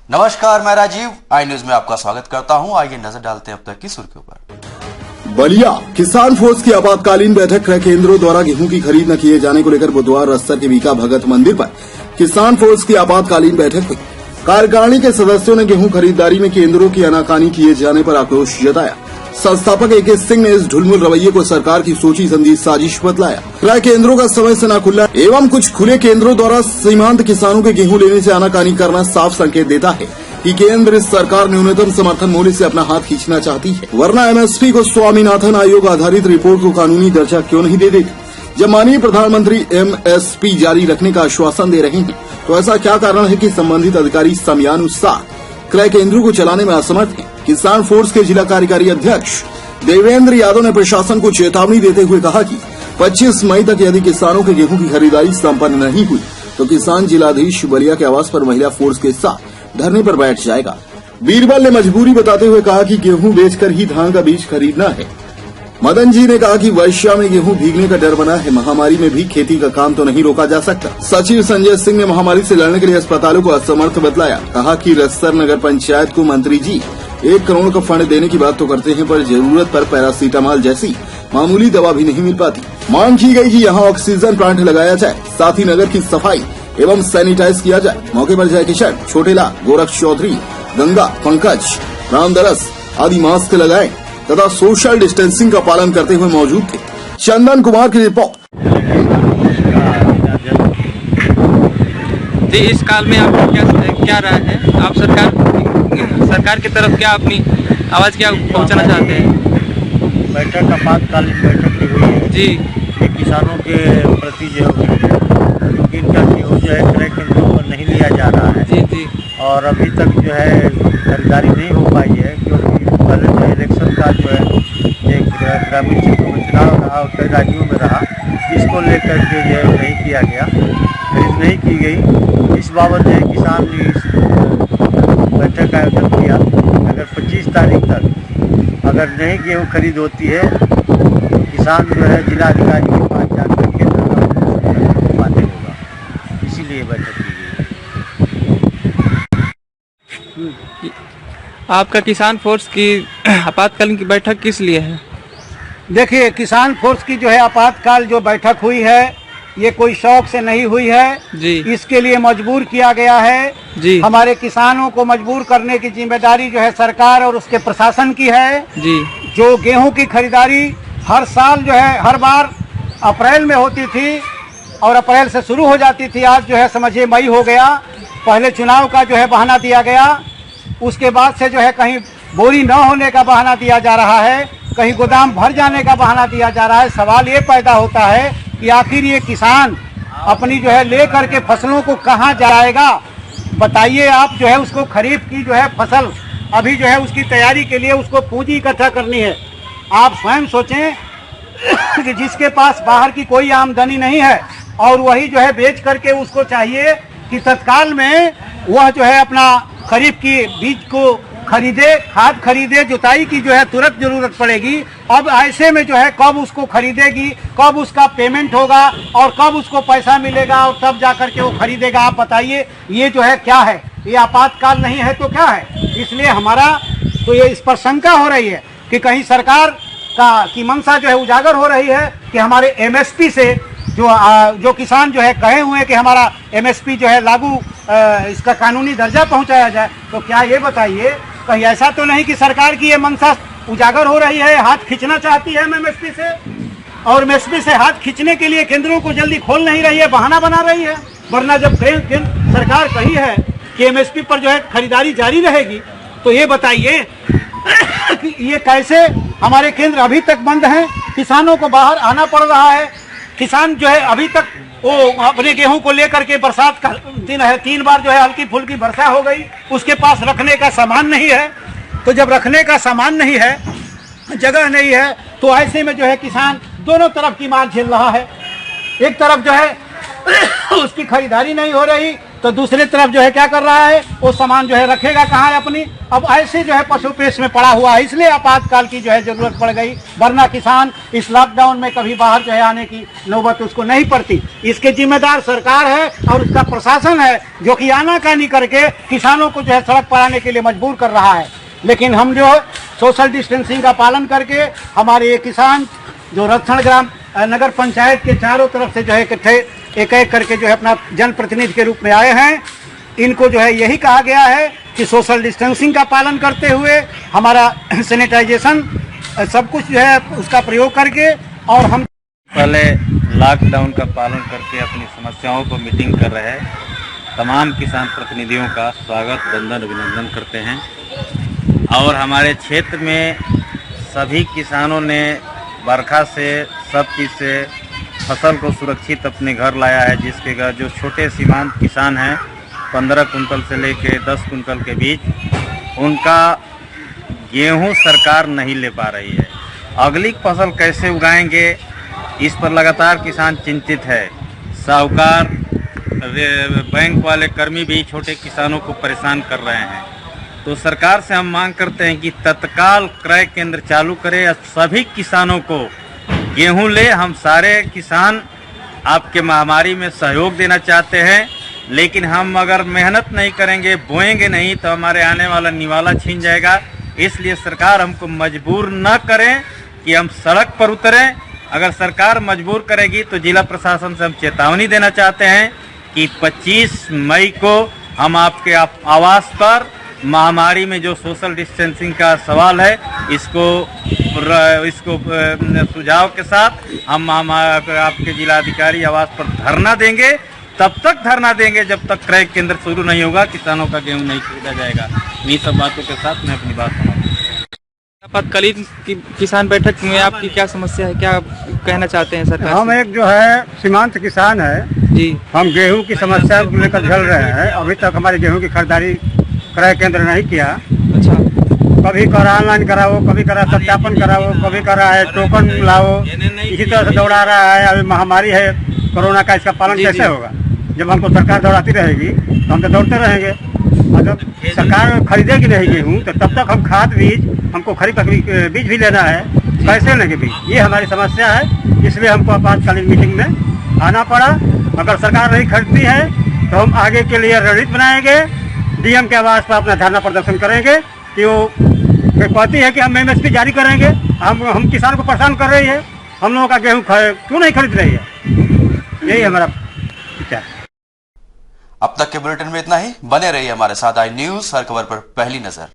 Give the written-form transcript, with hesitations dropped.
नमस्कार, मैं राजीव आई न्यूज में आपका स्वागत करता हूं। आइए नजर डालते हैं अब तक की सुर्खियों पर। बलिया किसान फोर्स की आपातकालीन बैठक क्रय केंद्रों द्वारा गेहूं की खरीद न किए जाने को लेकर बुधवार रस्तर के बीका भगत मंदिर पर किसान फोर्स की आपातकालीन बैठक हुई। कार्यकारिणी के सदस्यों ने गेहूं खरीदारी में केंद्रों की आनाकानी किए जाने पर आक्रोश जताया। संस्थापक ए.के. सिंह ने इस ढुलमुल रवैये को सरकार की सोची समझी साजिश बतलाया। क्रय केंद्रों का समय से न खुलना एवं कुछ खुले केंद्रों द्वारा सीमांत किसानों के गेहूं लेने से आनाकानी करना साफ संकेत देता है कि केंद्र सरकार न्यूनतम समर्थन मूल्य से अपना हाथ खींचना चाहती है, वरना एमएसपी को स्वामीनाथन आयोग आधारित रिपोर्ट को कानूनी दर्जा क्यों नहीं दे देती। जब माननीय प्रधानमंत्री एमएसपी जारी रखने का आश्वासन दे रहे हैं, तो ऐसा क्या कारण है कि संबंधित अधिकारी समयानुसार क्रय केंद्रों को चलाने में असमर्थ हैं। किसान फोर्स के जिला कार्यकारी अध्यक्ष देवेंद्र यादव ने प्रशासन को चेतावनी देते हुए कहा कि 25 मई तक यदि किसानों के गेहूं की खरीदारी संपन्न नहीं हुई तो किसान जिलाधीश बलिया के आवास पर महिला फोर्स के साथ धरने पर बैठ जाएगा। बीरबल ने मजबूरी बताते हुए कहा कि गेहूं बेचकर ही धान का बीज खरीदना है। मदन जी ने कहा कि वर्षा में गेहूं भीगने का डर बना है, महामारी में भी खेती का काम तो नहीं रोका जा सकता। सचिव संजय सिंह ने महामारी से लड़ने के लिए अस्पतालों को असमर्थ बतलाया। कहा कि रस्तर नगर पंचायत को मंत्री जी 1 करोड़ का फंड देने की बात तो करते हैं, पर जरूरत पर पैरासीटामॉल जैसी मामूली दवा भी नहीं मिल पाती। मांग की गई कि यहाँ ऑक्सीजन प्लांट लगाया जाए, साथ ही नगर की सफाई एवं सैनिटाइज किया जाए। मौके पर जय किशन, छोटेला, गोरख चौधरी, गंगा, पंकज, रामदरस आदि मास्क लगाए तथा सोशल डिस्टेंसिंग का पालन करते हुए मौजूद थे। चंदन कुमार की रिपोर्ट। जी, इस काल में आपका क्या राय है? आप सरकार की तरफ क्या अपनी आवाज क्या पहुंचाना चाहते हैं? बैठक आपातकालीन बैठक की हुई है जी, ये किसानों के प्रति जो है क्योंकि इनका गेहूँ जो है क्रय केंद्रों पर नहीं लिया जा रहा है। जी जी। और अभी तक जो है खरीदारी नहीं हो पाई है, क्योंकि पहले जो इलेक्शन का जो है एक ग्रामीण क्षेत्रों में चुनाव रहा और कई राज्यों में रहा, इसको लेकर के जो है नहीं किया गया, खरीद नहीं की गई। इस बाबत जो है किसान ने बैठक का आयोजन किया। अगर 25 तारीख तक अगर नहीं गेहूँ खरीद होती है तो किसान जो है जिला अधिकारी के पास जाकर के बातें होगा, इसीलिए बैठक की गई। आपका किसान फोर्स की आपातकालीन की बैठक किस लिए है? देखिए, किसान फोर्स की जो है आपातकाल जो बैठक हुई है, ये कोई शौक से नहीं हुई है जी। इसके लिए मजबूर किया गया है जी। हमारे किसानों को मजबूर करने की जिम्मेदारी जो है सरकार और उसके प्रशासन की है जी। जो गेहूं की खरीदारी हर साल जो है हर बार अप्रैल में होती थी और अप्रैल से शुरू हो जाती थी। आज जो है समझिए मई हो गया। पहले चुनाव का जो है बहाना दिया गया, उसके बाद से जो है कहीं बोरी न होने का बहाना दिया जा रहा है, कहीं गोदाम भर जाने का बहाना दिया जा रहा है। सवाल ये पैदा होता है कि आखिर ये किसान अपनी जो है ले करके फसलों को कहाँ जाएगा? बताइए आप। जो है उसको खरीफ की जो है फसल अभी जो है उसकी तैयारी के लिए उसको पूंजी इकट्ठा करनी है। आप स्वयं सोचें कि जिसके पास बाहर की कोई आमदनी नहीं है और वही जो है बेच करके उसको चाहिए कि तत्काल में वह जो है अपना खरीफ की बीज को खरीदे, खाद खरीदे, जुताई की जो है तुरंत जरूरत पड़ेगी। अब ऐसे में जो है कब उसको खरीदेगी, कब उसका पेमेंट होगा और कब उसको पैसा मिलेगा और तब जाकर के वो खरीदेगा? आप बताइए, ये जो है क्या है? ये आपातकाल नहीं है तो क्या है? इसलिए हमारा तो ये इस पर शंका हो रही है कि कहीं सरकार की मंशा जो है उजागर हो रही है कि हमारे एमएसपी से जो किसान जो है कहे हुए कि हमारा एमएसपी जो है लागू इसका कानूनी दर्जा पहुंचाया जाए। तो क्या ये बताइए, कहीं ऐसा तो नहीं कि सरकार की ये मंशा उजागर हो रही है, हाथ खींचना चाहती है एमएसपी से और एमएसपी से हाथ खींचने के लिए केंद्रों को जल्दी खोल नहीं रही है, बहाना बना रही है? वरना जब सरकार कही है कि एमएसपी पर जो है खरीदारी जारी रहेगी, तो ये बताइए कि ये कैसे हमारे केंद्र अभी तक बंद हैं, किसानों को बाहर आना पड़ रहा है। किसान जो है अभी तक वो अपने गेहूं को लेकर के बरसात का दिन है, 3 बार जो है हल्की फुल्की वर्षा हो गई, उसके पास रखने का सामान नहीं है। तो जब रखने का सामान नहीं है, जगह नहीं है, तो ऐसे में जो है किसान दोनों तरफ की मार झेल रहा है। एक तरफ जो है उसकी खरीदारी नहीं हो रही, तो दूसरी तरफ जो है क्या कर रहा है, वो सामान जो है रखेगा कहाँ अपनी। अब ऐसे जो है पशु पेश में पड़ा हुआ है, इसलिए आपातकाल की जो है जरूरत पड़ गई, वरना किसान इस लॉकडाउन में कभी बाहर जो है आने की नौबत उसको नहीं पड़ती। इसके जिम्मेदार सरकार है और उसका प्रशासन है, जो कि आनाकानी करके किसानों को जो है सड़क पर आने के लिए मजबूर कर रहा है। लेकिन हम जो सोशल डिस्टेंसिंग का पालन करके हमारे ये किसान जो रक्षण ग्राम नगर पंचायत के चारों तरफ से जो है इकट्ठे एक एक करके जो है अपना जनप्रतिनिधि के रूप में आए हैं, इनको जो है यही कहा गया है कि सोशल डिस्टेंसिंग का पालन करते हुए हमारा सैनिटाइजेशन सब कुछ जो है उसका प्रयोग करके, और हम पहले लॉकडाउन का पालन करके अपनी समस्याओं को मीटिंग कर रहे तमाम किसान प्रतिनिधियों का स्वागत वंदन अभिनंदन करते हैं। और हमारे क्षेत्र में सभी किसानों ने बरखा से सब चीज़ से फसल को सुरक्षित अपने घर लाया है, जिसके घर जो छोटे सीमांत किसान हैं 15 कुंटल से लेके 10 कुंटल के बीच, उनका गेहूं सरकार नहीं ले पा रही है। अगली फसल कैसे उगाएंगे, इस पर लगातार किसान चिंतित है। साहूकार बैंक वाले कर्मी भी छोटे किसानों को परेशान कर रहे हैं। तो सरकार से हम मांग करते हैं कि तत्काल क्रय केंद्र चालू करें और सभी किसानों को गेहूं ले। हम सारे किसान आपके महामारी में सहयोग देना चाहते हैं, लेकिन हम अगर मेहनत नहीं करेंगे, बोएंगे नहीं, तो हमारे आने वाला निवाला छीन जाएगा। इसलिए सरकार हमको मजबूर न करें कि हम सड़क पर उतरें। अगर सरकार मजबूर करेगी तो जिला प्रशासन से हम चेतावनी देना चाहते हैं कि 25 मई को हम आपके आवास पर महामारी में जो सोशल डिस्टेंसिंग का सवाल है, इसको सुझाव के साथ हम आपके जिलाधिकारी आवास पर धरना देंगे। तब तक धरना देंगे जब तक क्रय केंद्र शुरू नहीं होगा, किसानों का गेहूं नहीं खरीदा जाएगा। इन्हीं सब बातों के साथ मैं अपनी बात समाप्त। आपातकालीन किसान बैठक में आपकी क्या समस्या है, क्या कहना चाहते हैं सरकार हम से? एक जो है सीमांत किसान है जी, हम गेहूं की समस्या को लेकर झेल रहे हैं। अभी तक हमारे गेहूं की खरीदारी क्रय केंद्र नहीं किया। अच्छा, कभी करा ऑनलाइन कराओ, कभी करा सत्यापन कराओ, कभी करा है टोकन लाओ, इसी तरह से दौड़ा रहा है। अभी महामारी है कोरोना का, इसका पालन कैसे होगा? जब हमको सरकार दौड़ाती रहेगी तो हम तो दौड़ते रहेंगे। और जब सरकार खरीदेगी नहीं गेहूँ तो तब तक हम खाद बीज, हमको खरीद बीज भी लेना है, कैसे लेंगे बीज? ये हमारी समस्या है, इसलिए हमको आपातकालीन मीटिंग में आना पड़ा। अगर सरकार नहीं खरीदती है तो हम आगे के लिए रणनीति बनाएंगे, डीएम के आवास पर अपना धरना प्रदर्शन करेंगे कि वो कहती है कि हम MSP जारी करेंगे। हम किसान को परेशान कर रही है, हम लोगों का गेहूँ क्यों नहीं खरीद रही है? यही हमारा विचार। अब तक के बुलेटिन में इतना ही। बने रहिए हमारे साथ। आई न्यूज, हर खबर पर पहली नजर।